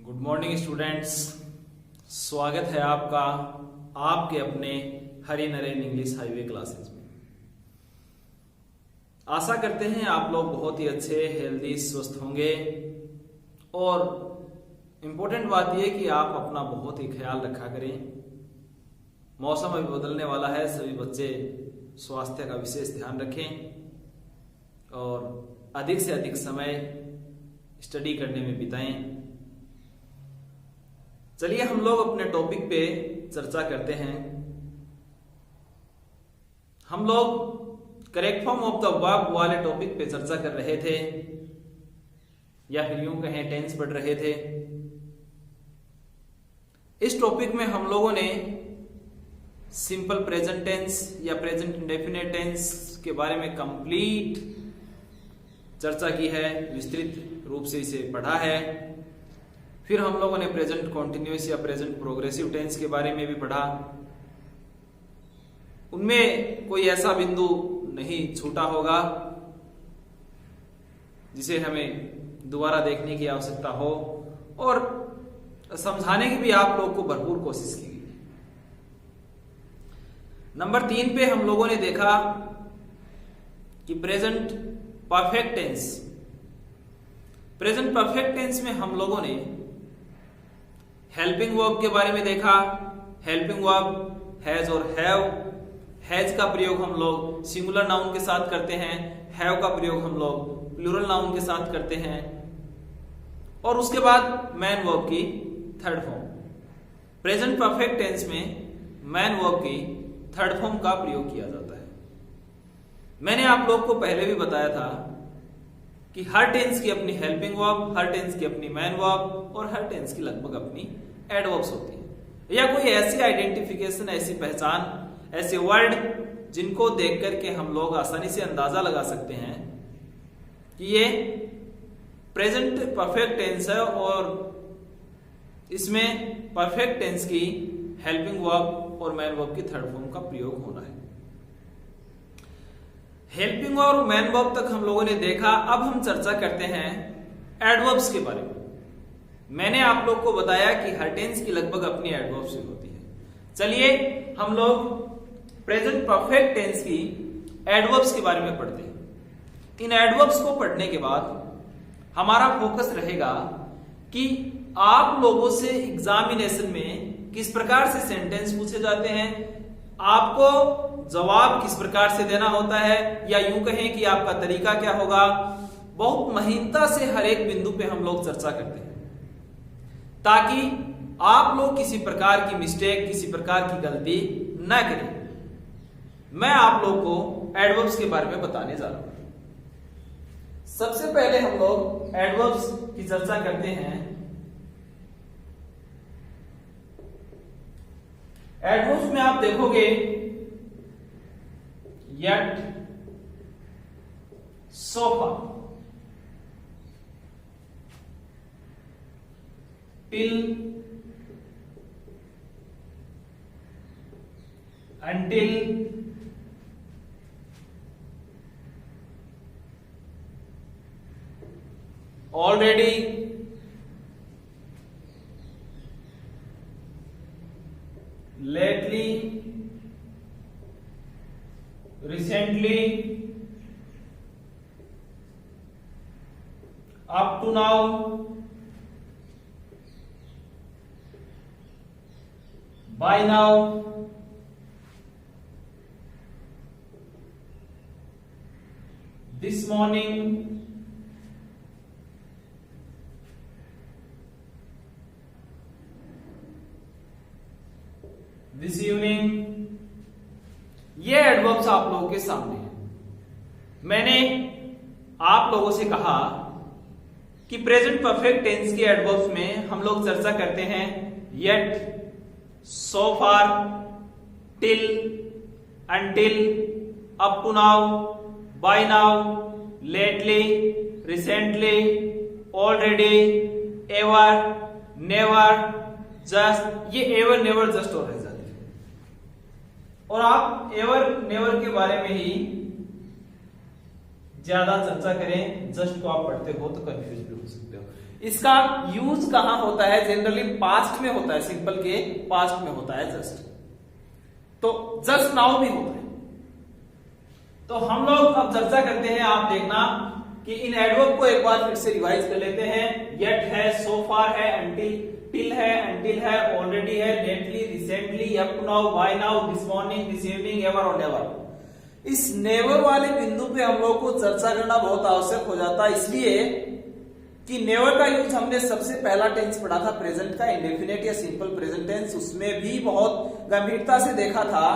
Good morning students, स्वागत है आपका आपके अपने हरी नरेन इंग्लिश हाईवे क्लासेस में। आशा करते हैं आप लोग बहुत ही अच्छे, हेल्दी, स्वस्थ होंगे। और इम्पोर्टेंट बात यह कि आप अपना बहुत ही ख्याल रखा करें। मौसम अभी बदलने वाला है, सभी बच्चे स्वास्थ्य का विशेष ध्यान रखें और अधिक से अधिक समय स्टडी करने में बिताएं। चलिए हम लोग अपने टॉपिक पे चर्चा करते हैं। हम लोग correct form of the verb वाले टॉपिक पे चर्चा कर रहे थे, या फिर यूं कहें टेंस पढ़ रहे थे। इस टॉपिक में हम लोगों ने सिंपल प्रेजेंट टेंस या प्रेजेंट इंडेफिनिट टेंस के बारे में कंप्लीट चर्चा की है, विस्तृत रूप से इसे पढ़ा है। फिर हम लोगों ने प्रेजेंट कॉन्टिन्यूअस या प्रेजेंट प्रोग्रेसिव टेंस के बारे में भी पढ़ा। उनमें कोई ऐसा बिंदु नहीं छूटा होगा जिसे हमें दोबारा देखने की आवश्यकता हो, और समझाने की भी आप लोग को भरपूर कोशिश की गई। नंबर 3 पे हम लोगों ने देखा कि present perfect tense. Present perfect tense में हम लोगों ने हेल्पिंग वर्ब के बारे में देखा। हेल्पिंग वर्ब हैज और हैव। हैज का प्रयोग हम लोग सिंगुलर नाउन के साथ करते हैं, हैव का प्रयोग हम लोग प्लूरल नाउन के साथ करते हैं। और उसके बाद मैन वर्ब की third form. Present perfect tense में मैन वर्ब की थर्ड फॉर्म का प्रयोग किया जाता है। मैंने आप लोग को पहले भी बताया था कि हर टेंस की अपनी हेल्पिंग वर्ब, हर टेंस की अपनी मैन वर्ब और हर टेंस की लगभग अपनी एडवर्ब्स होती है, या कोई ऐसी आइडेंटिफिकेशन, ऐसी पहचान, ऐसे वर्ड जिनको देख करके हम लोग आसानी से अंदाजा लगा सकते हैं कि ये प्रेजेंट परफेक्ट टेंस है और इसमें परफेक्ट टेंस की हेल्पिंग वर्ब और मैन वर्ब की थर्ड फॉर्म का प्रयोग होना है। हेल्पिंग और मैन वर्ब तक हम लोगों ने देखा। अब हम चर्चा करते हैं एडवर्ब्स के बारे में। मैंने आप लोग को बताया कि हर टेंस की लगभग अपनी एडवर्ब्स होती है। चलिए हम लोग प्रेजेंट परफेक्ट टेंस की एडवर्ब्स के बारे में पढ़ते हैं। इन एडवर्ब्स को पढ़ने के बाद हमारा फोकस रहेगा कि आप लोगों से एग्जामिनेशन में किस प्रकार से सेंटेंस पूछे जाते हैं, आपको जवाब किस प्रकार से देना होता है, या यूं कहें कि आपका तरीका क्या होगा। बहुत महीनता से हर एक बिंदु पे हम लोग चर्चा करते हैं ताकि आप लोग किसी प्रकार की मिस्टेक, किसी प्रकार की गलती न करें। मैं आप लोग को एडवर्ब्स के बारे में बताने जा रहा हूं। सबसे पहले हम लोग एडवर्ब्स की चर्चा करते हैं। एडवर्ब्स में आप देखोगे yet, so far, till, until, already, lately, recently, up to now, by now, this morning, this evening। ये एडवर्ब्स आप लोगों के सामने है। मैंने आप लोगों से कहा कि प्रेजेंट परफेक्ट टेंस की एडवर्ब्स में हम लोग चर्चा करते हैं yet, so far, till, until, up to now, by now, lately, recently, already, ever, never, just. ये एवर, नेवर, जस्ट और है। और आप एवर नेवर के बारे में ही ज्यादा चर्चा करें। जस्ट को आप पढ़ते हो तो कंफ्यूज भी हो सकते हो। इसका यूज कहां होता है? जनरली पास्ट में होता है, सिंपल के पास्ट में होता है जस्ट, तो जस्ट नाउ भी होता है। तो हम लोग अब चर्चा करते हैं, आप देखना कि इन एडवर्ब को एक बार फिर से रिवाइज कर लेते हैं। येट है, सो फार है, टिल है, ऑलरेडी है, lately, recently, up to now, by now, this morning, this evening, ever और नेवर। इस नेवर वाले बिंदु पे हम लोग को चर्चा करना बहुत आवश्यक हो जाता है, इसलिए कि नेवर का यूज हमने सबसे पहला टेंस पढ़ा था प्रेजेंट का, इंडेफिनिट या सिंपल प्रेजेंट टेंस, उसमें भी बहुत गंभीरता से देखा था।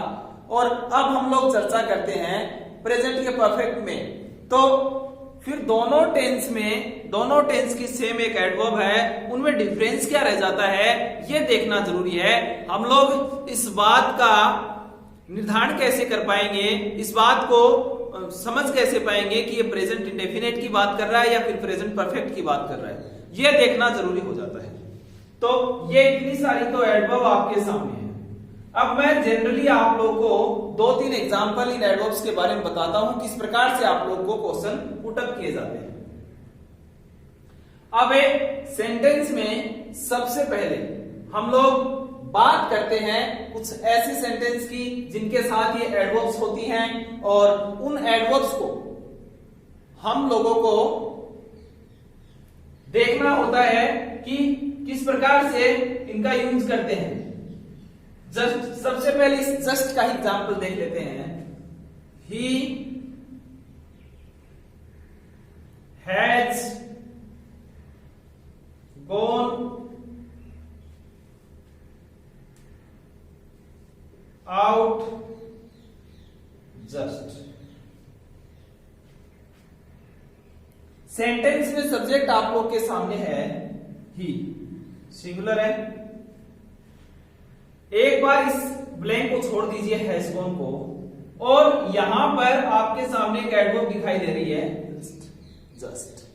और अब हम लोग चर्चा करते हैं प्रेजेंट के परफेक्ट में। तो फिर दोनों टेंस की सेम एक एडवर्ब है, उनमें डिफरेंस क्या रह जाता है ये देखना जरूरी है। हम लोग इस बात का निर्धारण कैसे कर पाएंगे, इस बात को समझ कैसे पाएंगे कि ये प्रेजेंट इंडेफिनिट की बात कर रहा है या फिर प्रेजेंट परफेक्ट की बात कर रहा है, ये देखना जरूरी हो जाता है। तो ये इतनी सारी तो एडवर्ब आपके सामने है। अब मैं जनरली आप लोगों को 2-3 एग्जांपल इन एडवर्ब्स के बारे में बताता हूं, किस प्रकार से आप लोगों को क्वेश्चन पुटअप किए जाते हैं। अब एक सेंटेंस में सबसे पहले हम लोग बात करते हैं कुछ ऐसे सेंटेंस की जिनके साथ ये एडवर्ब्स होती हैं, और उन एडवर्ब्स को हम लोगों को देखना होता है कि किस प्रकार से इनका यूज करते हैं। जस्ट सबसे पहले इस जस्ट का एग्जांपल देख लेते हैं। He has gone out just. Sentence में सब्जेक्ट आप लोग के सामने है ही, सिंगुलर है। एक बार इस ब्लैंक को छोड़ दीजिए हैज गॉन को, और यहां पर आपके सामने एक एडवर्ब दिखाई दे रही है जस्ट।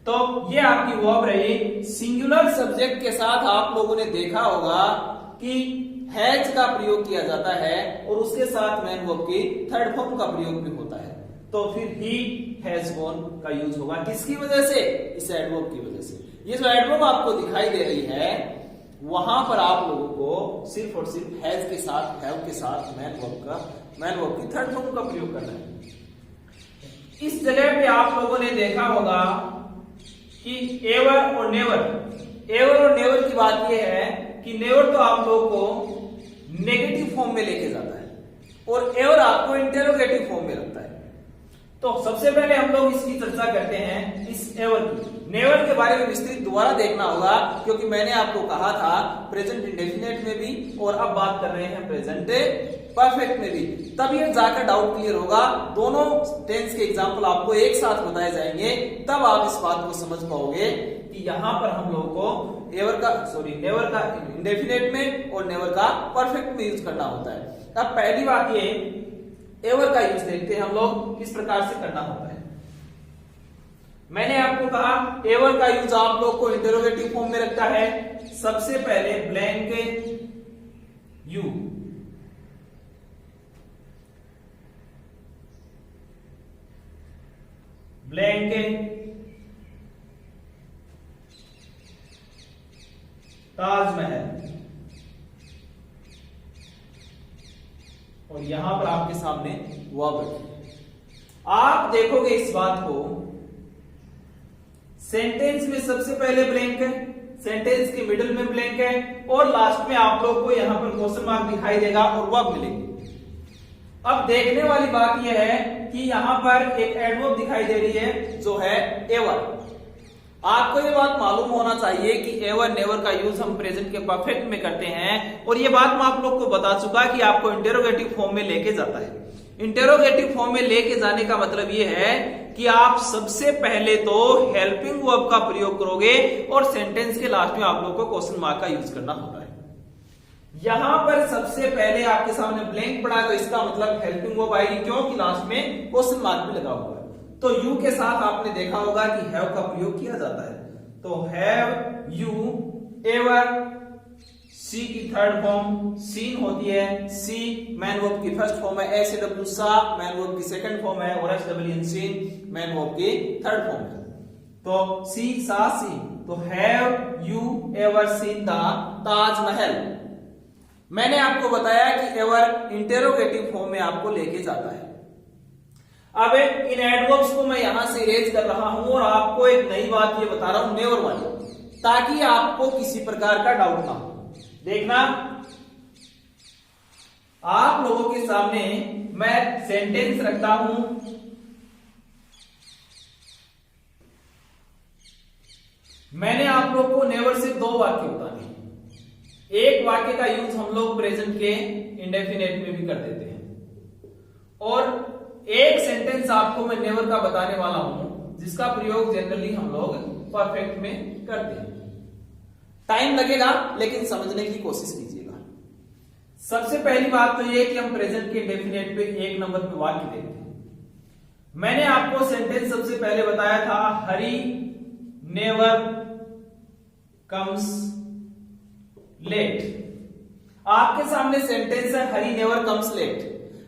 तो ये आपकी वर्ब रही। सिंगुलर सब्जेक्ट के साथ आप लोगों ने देखा होगा कि हैज का प्रयोग किया जाता है और उसके साथ मैन वर्ब की थर्ड फॉर्म का प्रयोग भी होता है। तो फिर ही हैज गॉन का यूज होगा, किसकी वजह से? इस एडवर्ब की वजह से। ये जो एडवर्ब आपको दिखाई दे रही है वहां पर आप लोगों को सिर्फ और सिर्फ हैज के साथ, हैव के साथ मैन वर्ब की थर्ड फॉर्म का प्रयोग करना है। इस जगह पे आप लोगों ने देखा होगा कि एवर और नेवर की बात यह है कि नेवर तो आप लोगों को नेगेटिव फॉर्म में लेके जाता है और एवर आपको इंटेरोगेटिव फॉर्म में रखता है। तो सबसे पहले हम लोग इसकी चर्चा करते हैं, इस एवर की। नेवर के बारे में विस्तृत दोबारा देखना होगा, क्योंकि मैंने आपको कहा था प्रेजेंट इंडेफिनिट में भी, और अब बात कर रहे हैं प्रेजेंट परफेक्ट में भी, तब ये जाकर डाउट क्लियर होगा। दोनों टेंस के एग्जांपल आपको एक साथ बताए जाएंगे, तब आप इस बात को समझ पाओगे कि यहां पर हम लोगों को नेवर का इंडेफिनिट में और नेवर का परफेक्ट में यूज करना होता है। अब पहली बात ये, एवर का यूज देखते हैं हम लोग किस प्रकार से करना होता है। मैंने आपको कहा एवर का यूज आप लोग को इंटरोगेटिव फॉर्म में रखता है। सबसे पहले ब्लैंक यू, ब्लैंक ताजमहल, और यहां पर आपके सामने वर्ब। आप देखोगे इस बात को, सेंटेंस में सबसे पहले ब्लैंक है, सेंटेंस के मिडिल में ब्लैंक है, और लास्ट में आप लोग को यहां पर क्वेश्चन मार्क दिखाई देगा और वर्ब मिलेंगे। अब देखने वाली बात यह है कि यहां पर एक एडवर्ब दिखाई दे रही है जो है एवर। आपको ये बात मालूम होना चाहिए कि एवर नेवर का यूज हम प्रेजेंट के परफेक्ट में करते हैं, और ये बात मैं आप लोग को बता चुका कि आपको इंटेरोगेटिव फॉर्म में लेके जाता है। इंटेरोगेटिव फॉर्म में लेके जाने का मतलब ये है कि आप सबसे पहले तो हेल्पिंग वर्ब का प्रयोग करोगे और सेंटेंस के लास्ट में आप लोग को क्वेश्चन मार्क का यूज करना होता है। यहां पर सबसे पहले आपके सामने ब्लैंक पड़ा, तो इसका मतलब हेल्पिंग वर्ब आएगी, क्योंकि लास्ट में क्वेश्चन मार्क भी लगा हुआ है। तो यू के साथ आपने देखा होगा कि हैव का प्रयोग किया जाता है। तो हैव यू एवर, सी की थर्ड फॉर्म सीन होती है, सी मैन वर्ब की फर्स्ट फॉर्म है, S A W saw main verb की सेकंड फॉर्म है, और S W N seen main verb की थर्ड फॉर्म है। तो सी सा सी तो have you ever seen the Taj Mahal. मैंने आपको बताया कि एवर इंटेरोगेटिव फॉर्म में आपको लेके जाता है। अब इन एडवर्ब्स को मैं यहां से इरेज कर रहा हूं और आपको एक नई बात ये बता रहा हूं नेवर वाली, ताकि आपको किसी प्रकार का डाउट ना हो। देखना, आप लोगों के सामने मैं सेंटेंस रखता हूं, मैंने आप लोग को नेवर से 2 वाक्य बताने हैं। एक वाक्य का यूज हम लोग प्रेजेंट के इंडेफिनेट में भी कर देते हैं, और एक सेंटेंस आपको मैं नेवर का बताने वाला हूं जिसका प्रयोग जनरली हम लोग परफेक्ट में करते हैं। टाइम लगेगा लेकिन समझने की कोशिश कीजिएगा। सबसे पहली बात तो ये कि हम प्रेजेंट के इंडेफिनेट पे 1 नंबर पे वाक्य देखते हैं। मैंने आपको सेंटेंस सबसे पहले बताया था, हरी नेवर कम्स लेट। आपके सामने सेंटेंस है हरी नेवर कम्स लेट।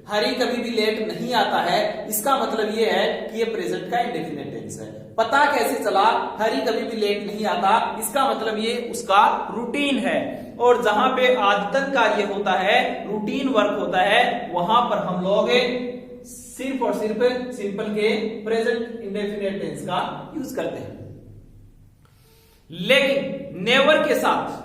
हरी कभी भी लेट नहीं आता है, इसका मतलब ये है कि ये प्रेजेंट का इंडेफिनिट टेंस है। पता कैसे चला हरी कभी भी लेट नहीं आता? इसका मतलब ये उसका रूटीन है, और जहां पे आदतन कार्य होता है, रूटीन वर्क होता है, वहां पर हम लोग सिर्फ और सिर्फ सिंपल के प्रेजेंट इंडेफिनिट टेंस का यूज करते हैं। लेकिन नेवर के साथ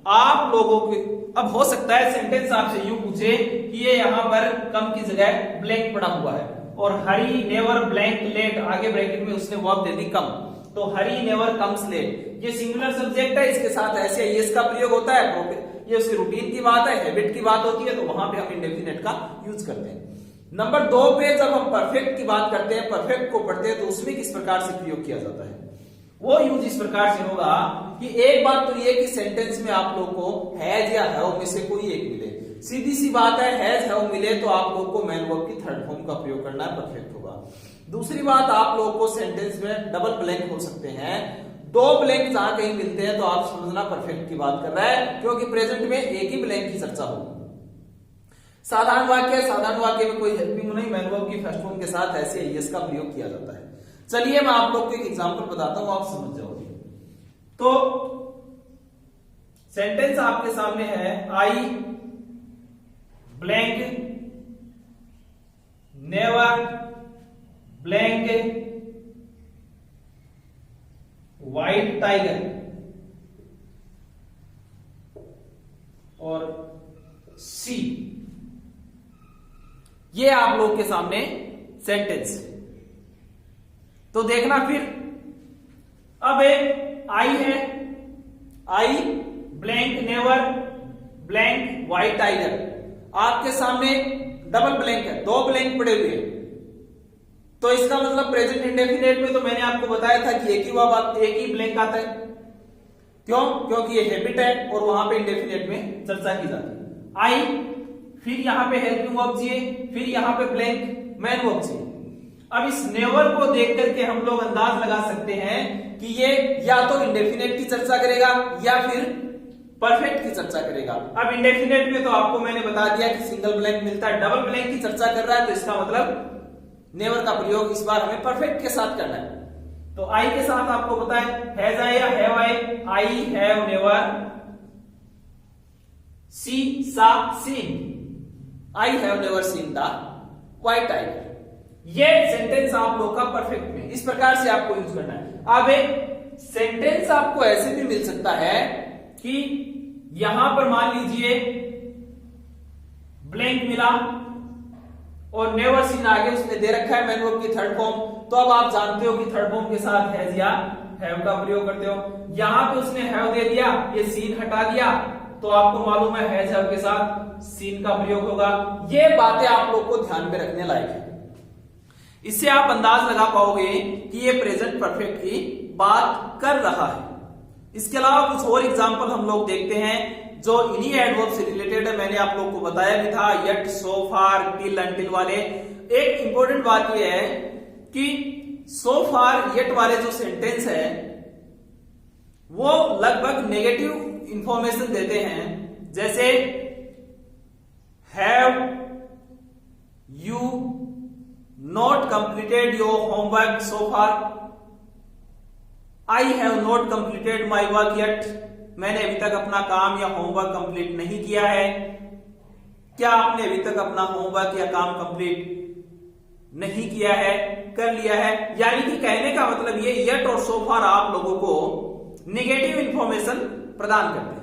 आप लोगों के, अब हो सकता है सेंटेंस आपसे यूं पूछे कि ये यहां पर कम की जगह ब्लैंक पड़ा हुआ है, और हरी नेवर ब्लैंक लेट, आगे ब्रैकेट में उसने वर्ब दे दी कम, तो हरी नेवर कम्स लेट। ये सिंगुलर सब्जेक्ट है, इसके साथ ऐसे एस का प्रयोग होता है, ये उसकी रूटीन की बात है, हैबिट की बात होती है, तो वहां पे हम इंडेफिनेट का यूज करते हैं। नंबर 2 पे जब हम परफेक्ट की बात करते हैं, परफेक्ट को पढ़ते हैं, तो उसमें किस प्रकार से प्रयोग किया जाता है? वो यूज इस प्रकार से होगा कि एक बात तो ये कि सेंटेंस में आप लोग को हैज या हैव में से कोई एक मिले। सीधी सी बात है, हैज हैव मिले तो आप लोग को मैन वर्ब की थर्ड फॉर्म का प्रयोग करना है, परफेक्ट होगा। दूसरी बात, आप लोग को सेंटेंस में डबल ब्लैंक हो सकते हैं, 2 ब्लैंक जहां कहीं मिलते हैं तो आप समझना परफेक्ट की बात कर रहा है, क्योंकि प्रेजेंट में एक ही ब्लैंक की चर्चा होगी। साधारण वाक्य, साधारण वाक्य में कोई हेल्पिंग नहीं, मैन वर्ब की फर्स्ट फॉर्म के साथ ऐसे एस का प्रयोग किया जाता है। चलिए मैं आप लोग को एक एग्जांपल बताता हूं, आप समझ जाओगे। तो सेंटेंस आपके सामने है, आई blank never blank white tiger, और सी। ये आप लोग के सामने सेंटेंस। तो देखना फिर, अब आई है, आई blank never blank white tiger, आपके सामने डबल ब्लैंक है, 2 ब्लैंक पड़े हुए हैं, तो इसका मतलब प्रेजेंट इंडेफिनेट में तो मैंने आपको बताया था कि एक ही ब्लैंक आता है। क्यों? क्योंकि ये हैबिट है और वहां पे इंडेफिनेट में चर्चा की जाती है। आई, फिर यहां पे हेल्पिंग वर्ब चाहिए, फिर यहां पे ब्लैंक मैन वर्ब चाहिए। अब इस नेवर को देख करके हम लोग अंदाज लगा सकते हैं कि ये या तो इंडेफिनेट की चर्चा करेगा या फिर परफेक्ट की चर्चा करेगा। अब इंडेफिनेट में तो आपको मैंने बता दिया कि सिंगल ब्लैंक मिलता है, डबल ब्लैंक की चर्चा कर रहा है, तो इसका मतलब नेवर का प्रयोग इस बार हमें परफेक्ट के साथ करना है। तो आई के साथ आपको पता है हैज आई या have I have never, see saw seen, I have never seen the white tiger. ये सेंटेंस आप लोग का परफेक्ट में इस प्रकार से आपको यूज करना है। अब एक सेंटेंस आपको ऐसे भी मिल सकता है कि यहां पर मान लीजिए ब्लैंक मिला और नेवर सीन आगे उसने दे रखा है मैन वर्ब की थर्ड फॉर्म, तो अब आप जानते हो कि थर्ड फॉर्म के साथ हैज या हैव का प्रयोग करते हो। यहां पे उसने हैव दे दिया, ये सीन हटा दिया, तो आपको मालूम है हैज हैव के साथ सीन का प्रयोग होगा। ये बातें आप लोग को ध्यान में रखने लायक है, इससे आप अंदाज लगा पाओगे कि ये प्रेजेंट परफेक्ट की बात कर रहा है। इसके अलावा कुछ और एग्जांपल हम लोग देखते हैं जो इन्हीं एडवर्ब से रिलेटेड है। मैंने आप लोग को बताया भी था, yet, so far, till, until वाले। एक इंपॉर्टेंट बात यह है कि सो फार, येट वाले जो सेंटेंस है वो लगभग नेगेटिव इंफॉर्मेशन देते हैं, जैसे have you not completed your homework so far, I have not completed my work yet, मैंने अभी तक अपना काम या होमवर्क कंप्लीट नहीं किया है। क्या आपने अभी तक अपना होमवर्क या काम कंप्लीट नहीं किया है, कर लिया है? यानी कि कहने का मतलब ये येट और सो फार आप लोगों को नेगेटिव इंफॉर्मेशन प्रदान करते हैं।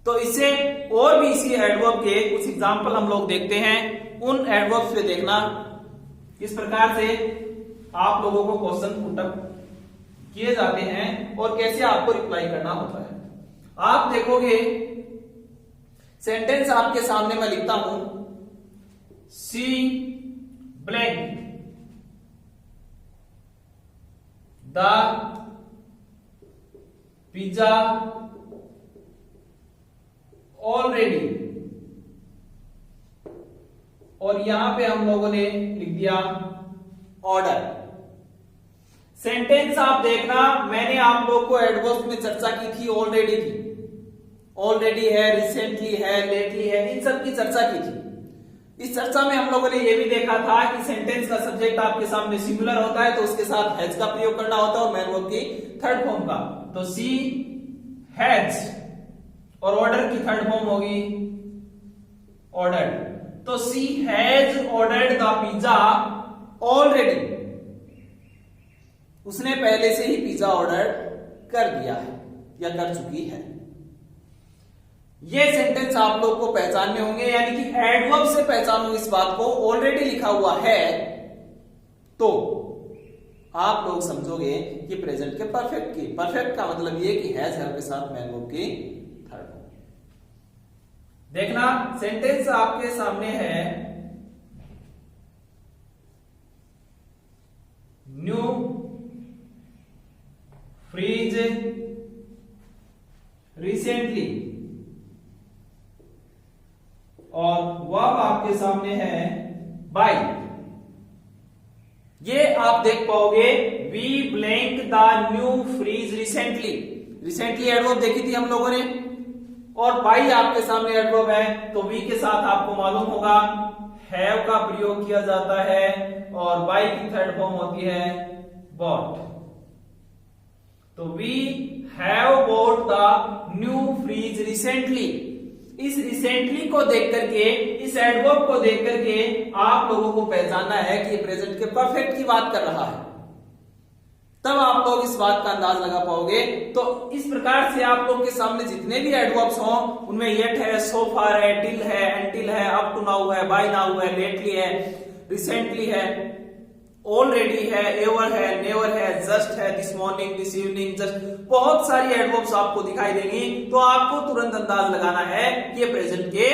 तो इससे और भी इसी एडवर्ब के कुछ एग्जांपल हम लोग देखते हैं। उन एडवर्ब्स पे देखना किस प्रकार से आप लोगों को क्वेश्चन पुटअप किए जाते हैं और कैसे आपको रिप्लाई करना होता है। आप देखोगे सेंटेंस आपके सामने मैं लिखता हूं, सी ब्लैंक द पिज्जा ऑलरेडी, और यहां पे हम लोगों ने लिख दिया ऑर्डर। सेंटेंस आप देखना, मैंने आप लोग को एडवर्ब्स में चर्चा की थी, ऑलरेडी की, ऑलरेडी है, रिसेंटली है, लेटली है, इन सब की चर्चा की थी। इस चर्चा में हम लोगों ने यह भी देखा था कि सेंटेंस का सब्जेक्ट आपके सामने सिंगुलर होता है तो उसके साथ हैज का प्रयोग करना होता है और मैन वर्ब की थर्ड फॉर्म का। तो सी हैज और ऑर्डर की थर्ड फॉर्म होगी ऑर्डर्ड। तो she has ordered the pizza already, उसने पहले से ही पिज्जा ऑर्डर कर दिया है या कर चुकी है। ये सेंटेंस आप लोग को पहचानने होंगे, यानी कि एडवर्ब से पहचानो इस बात को। ऑलरेडी लिखा हुआ है तो आप लोग समझोगे कि प्रेजेंट के परफेक्ट की, परफेक्ट का मतलब ये कि हैज के साथ मैन वर्ब की थर्ड फॉर्म। देखना सेंटेंस आपके सामने है, न्यू फ्रीज रिसेंटली, और वर्ब आपके सामने है बाय। ये आप देख पाओगे, we blank the new fridge recently, recently adverb देखी थी हम लोगों ने, और बाई आपके सामने एडवर्ब है तो वी के साथ आपको मालूम होगा हैव का प्रयोग किया जाता है और बाई की थर्ड फॉर्म होती है बॉट। तो we have bought the new fridge recently. इस रिसेंटली को देख करके, इस एडवर्ब को देख करके आप लोगों को पहचानना है कि प्रेजेंट के परफेक्ट की बात कर रहा है, तब आप लोग इस बात का अंदाज लगा पाओगे। तो इस प्रकार से आप लोग के सामने जितने भी एडवर्ब्स हों उनमें येट है, सो फार है, टिल है, एंटिल है, अप टू नाउ है, बाय नाउ है, लेटली है, रिसेंटली है, ऑलरेडी है, एवर है, नेवर है, जस्ट है, this morning, this evening, just, बहुत सारी एडवर्ब्स आपको दिखाई देंगी। तो आपको तुरंत अंदाज लगाना है कि ये प्रेजेंट के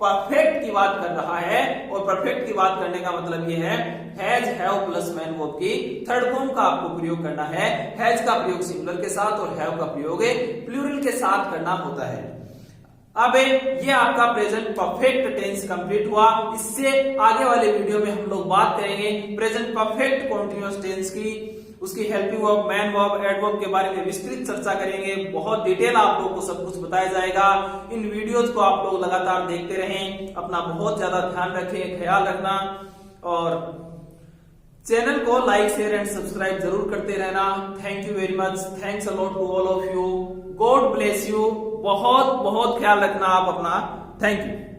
परफेक्ट की बात कर रहा है, और परफेक्ट की बात करने का मतलब ये है has, have plus man verb की थर्ड फॉर्म का आपको प्रयोग करना है। हैज का प्रयोग सिंगुलर के साथ और हैव का प्रयोग प्लूरल के साथ करना होता है। अब ये आपका प्रेजेंट परफेक्ट टेंस कंप्लीट हुआ। इससे आगे वाले वीडियो में हम लोग बात करेंगे प्रेजेंट परफेक्ट कॉन्टिन्यूअस टेंस की, उसकी helping verb, man verb, adverb के बारे में विस्तृत चर्चा करेंगे। बहुत डिटेल आप लोगों को सब कुछ बताया जाएगा। इन वीडियोज को आप लोग लगातार देखते रहें, अपना बहुत ज्यादा ध्यान रखें, ख्याल रखना, और चैनल को लाइक, शेयर एंड सब्सक्राइब जरूर करते रहना। Thank you very much, thanks a lot to all of you, God bless you. बहुत बहुत ख्याल रखना आप अपना। Thank you.